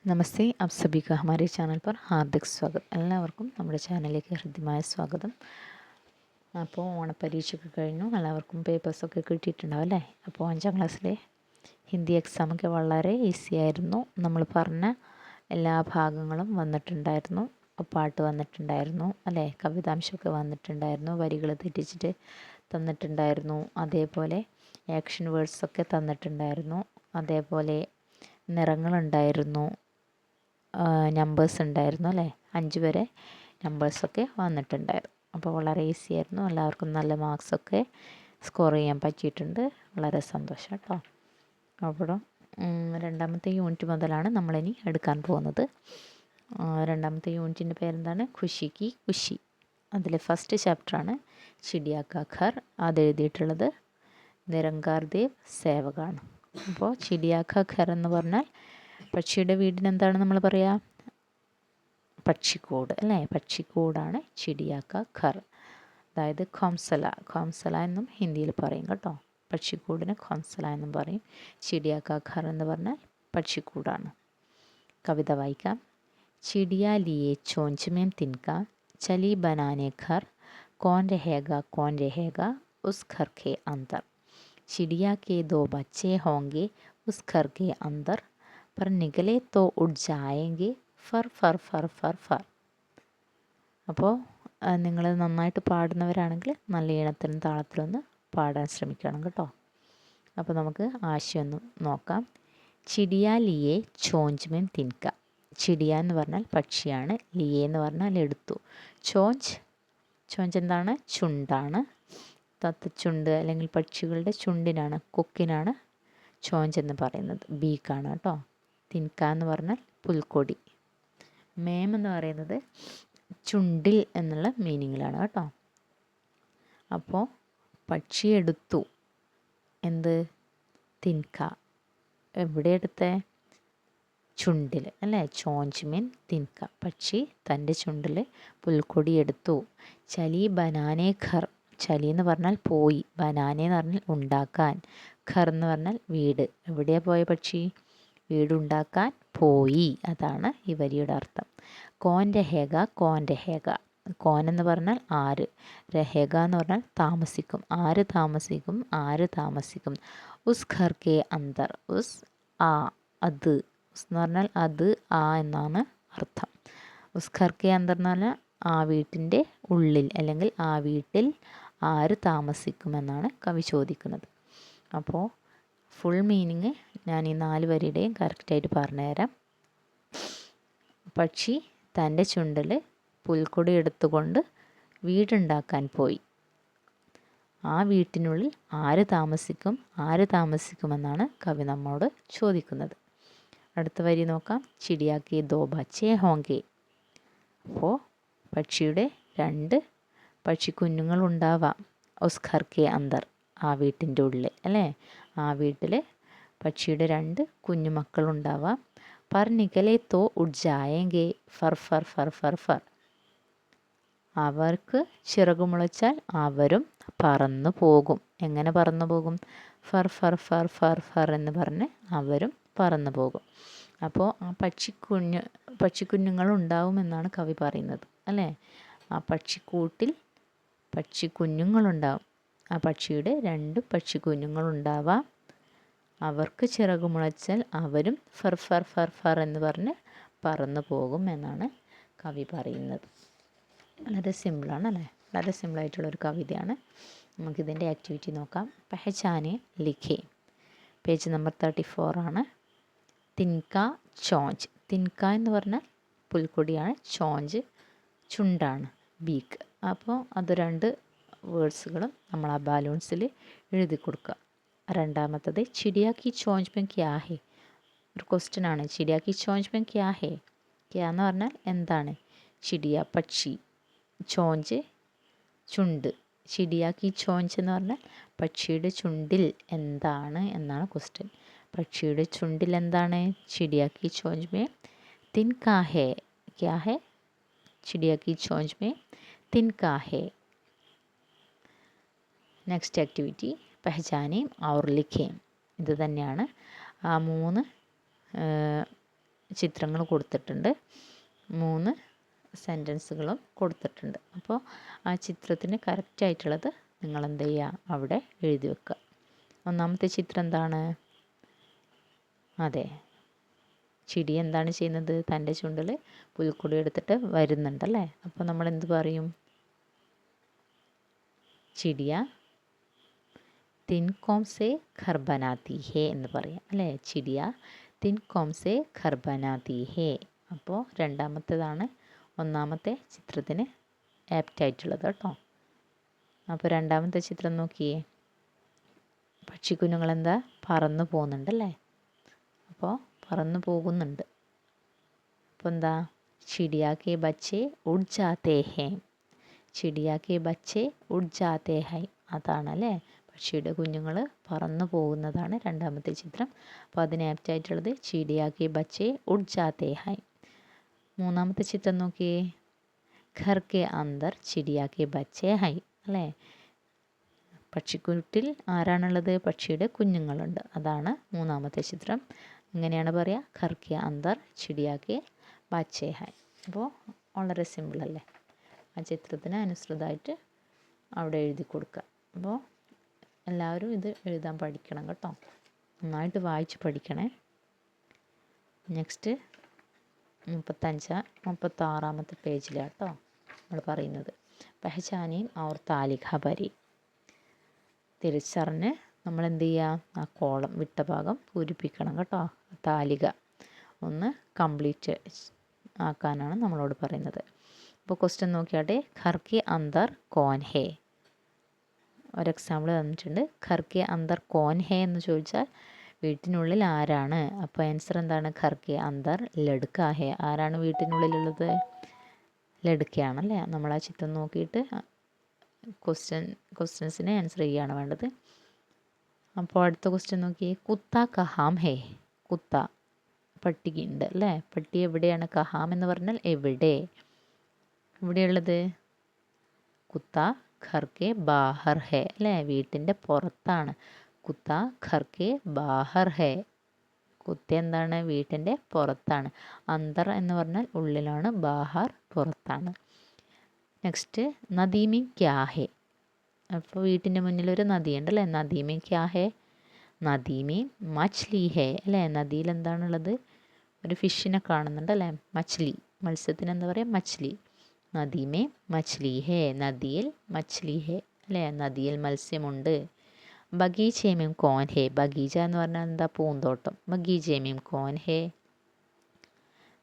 നമസ്തേ आप सभी का हमारे चैनल पर हार्दिक स्वागत എല്ലാവർക്കും നമ്മുടെ ചാനലിലേക്ക് ഹൃദ്യമായ സ്വാഗതം. അപ്പോൾ ഓണപ്പരീക്ഷയൊക്കെ കഴിഞ്ഞു, എല്ലാവർക്കും പേപ്പേഴ്സൊക്കെ കിട്ടിയിട്ടുണ്ടാവും അല്ലേ? അപ്പോൾ 5ാം ക്ലാസ്സിലെ ഹിന്ദി എക്സാമൊക്കെ വളരെ ഈസി ആയിരുന്നു. നമ്മൾ പറഞ്ഞ എല്ലാ ഭാഗങ്ങളും വന്നിട്ടുണ്ടായിരുന്നു. പാട്ട് വന്നിട്ടുണ്ടായിരുന്നു അല്ലേ? കവിതാംശമൊക്കെ വന്നിട്ടുണ്ടായിരുന്നു. വരികൾ തെറ്റിച്ചിട്ട് തന്നിട്ടുണ്ടായിരുന്നു. അതേപോലെ ആക്ഷൻ വേർഡ്സൊക്കെ തന്നിട്ടുണ്ടായിരുന്നു. അതേപോലെ നിറങ്ങളുണ്ടായിരുന്നു, നമ്പേഴ്സ് ഉണ്ടായിരുന്നു അല്ലേ? 5 വരെ നമ്പേഴ്സൊക്കെ വന്നിട്ടുണ്ടായിരുന്നു. അപ്പോൾ വളരെ ഈസി ആയിരുന്നു. എല്ലാവർക്കും നല്ല മാർക്സൊക്കെ സ്കോർ ചെയ്യാൻ പറ്റിയിട്ടുണ്ട്. വളരെ സന്തോഷം കേട്ടോ. അപ്പോൾ രണ്ടാമത്തെ യൂണിറ്റ് മുതലാണ് നമ്മളിനി എടുക്കാൻ പോകുന്നത്. രണ്ടാമത്തെ യൂണിറ്റിൻ്റെ പേരെന്താണ്? ഖുഷി കി ഖുഷി. അതിലെ ഫസ്റ്റ് ചാപ്റ്ററാണ് ചിടിയാ കാ ഘർ. അതെഴുതിയിട്ടുള്ളത് നിരങ്കാർ ദേവ് സേവകാണ്. അപ്പോൾ ചിടിയാ കാ ഘർ എന്ന് പറഞ്ഞാൽ പക്ഷിയുടെ വീടിനെന്താണ് നമ്മൾ പറയുക? പക്ഷിക്കൂട് അല്ലേ? പക്ഷിക്കൂടാണ് ചിടിയാ കാ ഘർ. അതായത് ഖോംസല എന്നും ഹിന്ദിയിൽ പറയും കേട്ടോ. പക്ഷിക്കൂടിന് ഖോംസല എന്നും പറയും. ചിടിയാ കാ ഘർ എന്ന് പറഞ്ഞാൽ പക്ഷിക്കൂടാണ്. കവിത വായിക്കാം. ചിടിയാ ലിയേ ചോഞ്ച് മേം തിൻക ചലി ബനാനെ ഘർ കോൻ രഹേഗ ഉസ് ഘർ के अंदर चिड़िया के 2 बच्चे होंगे उस घर के अंदर पर निकले तो उड़ जाएंगे ഫർ ഫർ ഫർ ഫർ ഫർ. അപ്പോൾ നിങ്ങൾ നന്നായിട്ട് പാടുന്നവരാണെങ്കിൽ നല്ല ഈണത്തിലും താളത്തിലൊന്ന് പാടാൻ ശ്രമിക്കണം കേട്ടോ. അപ്പോൾ നമുക്ക് ആശയം ഒന്ന് നോക്കാം. ചിടിയ ലിയെ ചോഞ്ച് മേം തിൻക. ചിടിയ എന്ന് പറഞ്ഞാൽ പക്ഷിയാണ്. ലിയെ എന്ന് പറഞ്ഞാൽ എടുത്തു. ചോഞ്ച് എന്താണ്? ചുണ്ടാണ്. തത്തച്ചുണ്ട് അല്ലെങ്കിൽ പക്ഷികളുടെ ചുണ്ടിനാണ്, കൊക്കിനാണ് ചോഞ്ച് എന്ന് പറയുന്നത്. ബീക്കാണ് കേട്ടോ. തിൻക എന്ന് പറഞ്ഞാൽ പുൽക്കൊടി. മേം എന്ന് പറയുന്നത് ചുണ്ടിൽ എന്നുള്ള മീനിങ്ങിലാണ് കേട്ടോ. അപ്പോൾ പക്ഷി എടുത്തു എന്ത്? തിൻക. എവിടെ എടുത്തേ? ചുണ്ടിൽ അല്ലേ? ചോഞ്ച് മീൻ തിൻക. പക്ഷി തൻ്റെ ചുണ്ടിൽ പുൽക്കൊടി എടുത്തു. ചലി ബനാനെ ഘർ. ചലി എന്ന് പറഞ്ഞാൽ പോയി, ബനാനെ എന്ന് പറഞ്ഞാൽ ഉണ്ടാക്കാൻ, ഘർ എന്ന് പറഞ്ഞാൽ വീട്. എവിടെയാണ് പോയ പക്ഷി? വീടുണ്ടാക്കാൻ പോയി. അതാണ് ഈ വരിയുടെ അർത്ഥം. കോൻ രഹേഗ. കോൻ എന്ന് പറഞ്ഞാൽ ആര്, രഹേഗ എന്ന് പറഞ്ഞാൽ താമസിക്കും. ആര് താമസിക്കും? ഉസ് ഘർ കെ അന്തർ. ഉസ് അത്. ഉസ് എന്ന് പറഞ്ഞാൽ അത്, എന്നാണ് അർത്ഥം. ഉസ് ഘർ കെ അന്തർ എന്ന് പറഞ്ഞാൽ ആ വീട്ടിൻ്റെ ഉള്ളിൽ, അല്ലെങ്കിൽ ആ വീട്ടിൽ ആര് താമസിക്കുമെന്നാണ് കവി ചോദിക്കുന്നത്. അപ്പോൾ ഫുൾ മീനിങ് ഞാൻ ഈ 4 വരിയുടെയും കറക്റ്റായിട്ട് പറഞ്ഞുതരാം. പക്ഷി തൻ്റെ ചുണ്ടിൽ പുൽക്കൊടി എടുത്തുകൊണ്ട് വീടുണ്ടാക്കാൻ പോയി. ആ വീട്ടിനുള്ളിൽ ആര് താമസിക്കുമെന്നാണ് കവി നമ്മോട് ചോദിക്കുന്നത്. അടുത്ത വരി നോക്കാം. ചിടിയാക്കി 2 ബച്ചേ ഹോങ്കെ. അപ്പോൾ പക്ഷിയുടെ 2 പക്ഷിക്കുഞ്ഞുങ്ങളുണ്ടാവാം. ഉസ് ഘർ കെ അന്തർ. ആ വീട്ടിൻ്റെ ഉള്ളിൽ അല്ലേ? ആ വീട്ടിൽ പക്ഷിയുടെ 2 കുഞ്ഞുമക്കളുണ്ടാവാം. പർ നികലെ തോ ഉഡ് ജായേങ്കെ ഫർ ഫർ ഫർ ഫർ ഫർ. അവർക്ക് ചിറകുമുളച്ചാൽ അവരും പറന്നു പോകും. എങ്ങനെ പറന്നു പോകും? ഫർ ഫർ ഫർ ഫർ ഫർ എന്ന് പറഞ്ഞ് അവരും പറന്നു പോകും. അപ്പോൾ ആ പക്ഷിക്കുഞ്ഞുങ്ങൾ ഉണ്ടാവുമെന്നാണ് കവി പറയുന്നത് അല്ലേ? ആ പക്ഷിക്കൂട്ടിൽ പക്ഷിക്കുഞ്ഞുങ്ങളുണ്ടാവും. ആ പക്ഷിയുടെ 2 പക്ഷിക്കുഞ്ഞുങ്ങളുണ്ടാവാം. അവർക്ക് ചിറകുമുളച്ചാൽ അവരും ഫർ ഫർ ഫർ ഫർ എന്ന് പറഞ്ഞ് പറന്നു പോകും എന്നാണ് കവി പറയുന്നത്. വളരെ സിമ്പിളാണ് അല്ലേ? വളരെ സിമ്പിളായിട്ടുള്ളൊരു കവിതയാണ്. നമുക്കിതിൻ്റെ ആക്ടിവിറ്റി നോക്കാം. പെഹചാനെ ലിഖേ. പേജ് നമ്പർ 34 ആണ്. തിൻക ചോഞ്ച്. തിൻക എന്ന് പറഞ്ഞാൽ പുൽക്കൊടിയാണ്. ചോഞ്ച് ചുണ്ടാണ്, ബീക്ക്. അപ്പോൾ അത് 2 വേർഡ്സുകളും നമ്മൾ ആ ബാലൂൺസിൽ എഴുതി കൊടുക്കുക. രണ്ടാമത്തത് ചിടിയാ കി ചോഞ്ച് മേം ക്യാ ഹേ. ഒരു ക്വസ്റ്റ്യൻ ആണ്. ചിടിയാ കി ചോഞ്ച് മേം ക്യാ ഹേ. ക്യാ എന്ന് പറഞ്ഞാൽ എന്താണ്? ചിടിയ പക്ഷി, ചോഞ്ച് ചുണ്ട്. ചിടിയാ കി ചോഞ്ച് എന്ന് പറഞ്ഞാൽ പക്ഷിയുടെ ചുണ്ടിൽ എന്താണ് എന്നാണ് ക്വസ്റ്റ്യൻ. പക്ഷിയുടെ ചുണ്ടിൽ എന്താണ്? ചിടിയാ കി ചോഞ്ച് മേം തിൻകാ ഹേ. ക്യാ ഹേ? ചിടിയാ കി ചോഞ്ച് മേം തിൻകാ ഹേ. നെക്സ്റ്റ് ആക്ടിവിറ്റി പെഹചാനേം ഔർ ലിഖേം. ഇത് തന്നെയാണ്. ആ 3 ചിത്രങ്ങൾ കൊടുത്തിട്ടുണ്ട്, 3 സെൻറ്റൻസുകളും കൊടുത്തിട്ടുണ്ട്. അപ്പോൾ ആ ചിത്രത്തിന് കറക്റ്റായിട്ടുള്ളത് നിങ്ങൾ എന്ത് ചെയ്യുക, അവിടെ എഴുതി വെക്കുക. ഒന്നാമത്തെ ചിത്രം എന്താണ്? അതെ, ചിടി എന്താണ് ചെയ്യുന്നത്? തൻ്റെ ചുണ്ടിൽ പുൽക്കൊടി എടുത്തിട്ട് വരുന്നുണ്ടല്ലേ. അപ്പോൾ നമ്മൾ എന്ത് പറയും? ചിടിയ തിൻ കോം സേ ഘർ ബനാത്തി ഹേ എന്ന് പറയാം അല്ലേ. ചിടിയ തിൻ കോം സേ ഘർ ബനാത്തി ഹേ. അപ്പോൾ രണ്ടാമത്തേതാണ് ഒന്നാമത്തെ ചിത്രത്തിന് ആപ്റ്റായിട്ടുള്ളത് കേട്ടോ. അപ്പോൾ രണ്ടാമത്തെ ചിത്രം നോക്കിയേ, പക്ഷിക്കുഞ്ഞുങ്ങളെന്താ പറന്നു പോകുന്നുണ്ടല്ലേ. അപ്പോൾ പറന്നു പോകുന്നുണ്ട്. അപ്പോൾ എന്താ? ചിടിയ കെ ബച്ചെ ഉഡ് ജാത്തെ ഹേ. ചിടിയ കെ ബച്ചെ ഉഡ് ജാത്തെ ഹൈ. അതാണല്ലേ, പക്ഷിയുടെ കുഞ്ഞുങ്ങൾ പറന്നു പോകുന്നതാണ് രണ്ടാമത്തെ ചിത്രം. അപ്പോൾ അതിന് ആപ്റ്റായിട്ടുള്ളത് ചിടിയ കെ ബച്ചെ ഉഡ് ജാത്തെ ഹൈ. മൂന്നാമത്തെ ചിത്രം നോക്കിയേ, ഘർ കെ അന്തർ ചിടിയ കെ ബച്ചെ ഹൈ അല്ലേ. പക്ഷിക്കൂട്ടിൽ ആരാണുള്ളത്? പക്ഷിയുടെ കുഞ്ഞുങ്ങളുണ്ട്. അതാണ് മൂന്നാമത്തെ ചിത്രം. എങ്ങനെയാണ് പറയുക? ഘർ കെ അന്തർ ചിടിയ കെ ബച്ചെ ഹൈ. അപ്പോൾ വളരെ സിമ്പിളല്ലേ. ആ ചിത്രത്തിന് അനുസൃതമായിട്ട് അവിടെ എഴുതി കൊടുക്കുക. അപ്പോൾ എല്ലാവരും ഇത് എഴുതാൻ പഠിക്കണം കേട്ടോ. നന്നായിട്ട് വായിച്ച് പഠിക്കണേ. നെക്സ്റ്റ് 36 പേജിലാണ് കേട്ടോ നമ്മൾ പറയുന്നത്. പെഹചാനീൻ ഔർ താലിഖ ഭരി. തിരിച്ചറിഞ്ഞ് നമ്മൾ എന്ത് ചെയ്യുക? ആ കോളം വിട്ട ഭാഗം പൂരിപ്പിക്കണം കേട്ടോ. താലിക ഒന്ന് കംപ്ലീറ്റ് ആക്കാനാണ് നമ്മളോട് പറയുന്നത്. അപ്പോൾ ക്വസ്റ്റ്യൻ നോക്കിയാട്ടെ. ഘർ കെ അന്തർ കോൻ ഹേ. ഒരു എക്സാമ്പിൾ തന്നിട്ടുണ്ട്. ഘർ കെ അന്തർ കോൻ ഹേ എന്ന് ചോദിച്ചാൽ വീട്ടിനുള്ളിൽ ആരാണ്? അപ്പോൾ ആൻസർ എന്താണ്? ഘർ കെ അന്തർ ലഡ്ക ഹേ. ആരാണ് വീട്ടിനുള്ളിലുള്ളത്? ലഡ്കയാണല്ലേ. നമ്മൾ ആ ചിത്രം നോക്കിയിട്ട് ക്വസ്റ്റ്യൻസിനെ ആൻസർ ചെയ്യുകയാണ് വേണ്ടത്. അപ്പോൾ അടുത്ത ക്വസ്റ്റ്യൻ നോക്കിയേ. കുത്ത കഹാം ഹേ. കുത്ത പട്ടി ഉണ്ട് അല്ലേ. പട്ടി എവിടെയാണ്? കഹാം എന്ന് പറഞ്ഞാൽ എവിടെ. എവിടെയുള്ളത്? കുത്ത ഘർ കെ ബാഹർ ഹേ അല്ലേ. വീട്ടിൻ്റെ പുറത്താണ്. കുത്ത ഘർ കെ ബാഹർ ഹേ. കുത്ത എന്താണ്? വീട്ടിൻ്റെ പുറത്താണ്. അന്തർ എന്ന് പറഞ്ഞാൽ ഉള്ളിലാണ്, ബാഹർ പുറത്താണ്. നെക്സ്റ്റ് നദീമി ക്യാ ഹേ. അപ്പോൾ വീട്ടിൻ്റെ മുന്നിലൊരു നദിയുണ്ട് അല്ലേ. നദീമി ക്യാ ഹേ? നദീമി മച്ച്ലി ഹേ അല്ലേ. നദിയിൽ എന്താണുള്ളത്? ഒരു ഫിഷിനെ കാണുന്നുണ്ട് അല്ലേ. മച്ച്ലി, മത്സ്യത്തിന് എന്താ പറയുക? മച്ച്ലി. നദീമേ മച്ച്ലി ഹേ. നദിയിൽ മച്ച്ലി ഹേ അല്ലേ. നദിയിൽ മത്സ്യമുണ്ട്. ബഗീചേമേം കോൻ ഹേ. ബഗീച എന്ന് പറഞ്ഞാൽ എന്താ? പൂന്തോട്ടം. ബഗീചേമേം കോൻ ഹേ?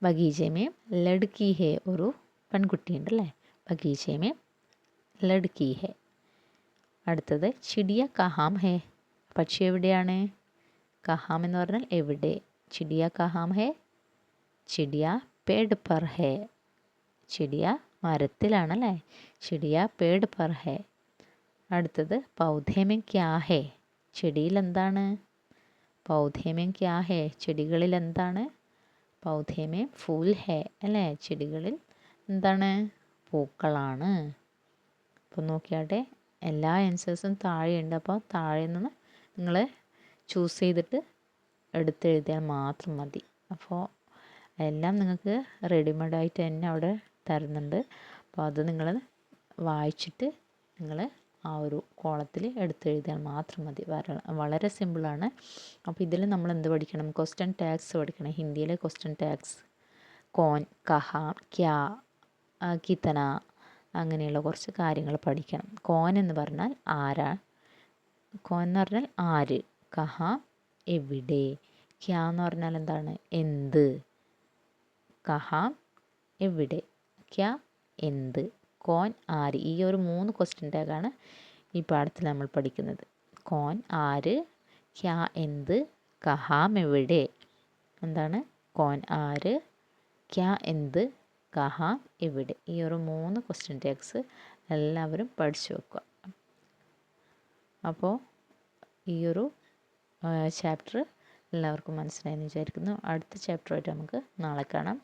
ബഗീചേമേം ലഡ്കി ഹേ. ഒരു പെൺകുട്ടിയുണ്ട് അല്ലേ. ബഗീചേമേം ലഡ്കി ഹേ. അടുത്തത് ചിടിയ കഹാം ഹേ. പക്ഷി എവിടെയാണ്? കഹാം എന്ന് പറഞ്ഞാൽ എവിടെ. ചിടിയ കഹാം ഹേ? ചിടിയ പേഡ് പർ ഹേ. ചിടിയ മരത്തിലാണല്ലേ. ചിടിയ പേഡ് പർ ഹേ. അടുത്തത് പൗധേമേം ക്യാ ഹേ. ചെടിയിൽ എന്താണ്? പൗധേമേം ക്യാ ഹേ. ചെടികളിൽ എന്താണ്? പൗധേമേം ഫൂൽ ഹേ അല്ലേ. ചെടികളിൽ എന്താണ്? പൂക്കളാണ്. അപ്പോൾ നോക്കിയാട്ടെ, എല്ലാ ആൻസേഴ്സും താഴെയുണ്ട്. അപ്പോൾ താഴെ നിന്ന് നിങ്ങൾ ചൂസ് ചെയ്തിട്ട് എടുത്തെഴുതിയാൽ മാത്രം മതി. അപ്പോൾ എല്ലാം നിങ്ങൾക്ക് റെഡിമെയ്ഡായിട്ട് തന്നെ അവിടെ തരുന്നുണ്ട്. അപ്പോൾ അത് നിങ്ങൾ വായിച്ചിട്ട് നിങ്ങൾ ആ ഒരു കോളത്തിൽ എടുത്തെഴുതിയാൽ മാത്രം മതി. വളരെ സിമ്പിളാണ്. അപ്പോൾ ഇതിൽ നമ്മൾ എന്ത് പഠിക്കണം? ക്വസ്റ്റ്യൻ ടാഗ്സ് പഠിക്കണം. ഹിന്ദിയിലെ ക്വസ്റ്റ്യൻ ടാഗ്സ് കോൻ, കഹാം, ക്യാ, കിത്തന അങ്ങനെയുള്ള കുറച്ച് കാര്യങ്ങൾ പഠിക്കണം. കോൻ എന്ന് പറഞ്ഞാൽ ആരാ. കോൻ എന്ന് പറഞ്ഞാൽ ആര്. കഹാം എവിടെ. ക്യാ എന്ന് പറഞ്ഞാൽ എന്താണ്? എന്ത്. കഹാം എവിടെ, ക്യാ എന്ത്, കോൻ ആര്. ഈ ഒരു 3 ക്വസ്റ്റ്യൻ ടാഗാണ് ഈ പാഠത്തിൽ നമ്മൾ പഠിക്കുന്നത്. കോൻ ആര്, ക്യാ എന്ത്, കഹാം എവിടെ. എന്താണ്? കോൻ ആര്, ക്യാ എന്ത്, കഹാം എവിടെ. ഈ ഒരു 3 ക്വസ്റ്റ്യൻ ടാഗ്സ് എല്ലാവരും പഠിച്ചു വെക്കുക. അപ്പോൾ ഈ ഒരു ചാപ്റ്റർ എല്ലാവർക്കും മനസ്സിലായെന്ന് വിചാരിക്കുന്നു. അടുത്ത ചാപ്റ്ററായിട്ട് നമുക്ക് നാളെ കാണാം.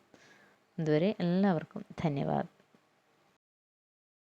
അതുവരെ എല്ലാവർക്കും ധന്യവാദം.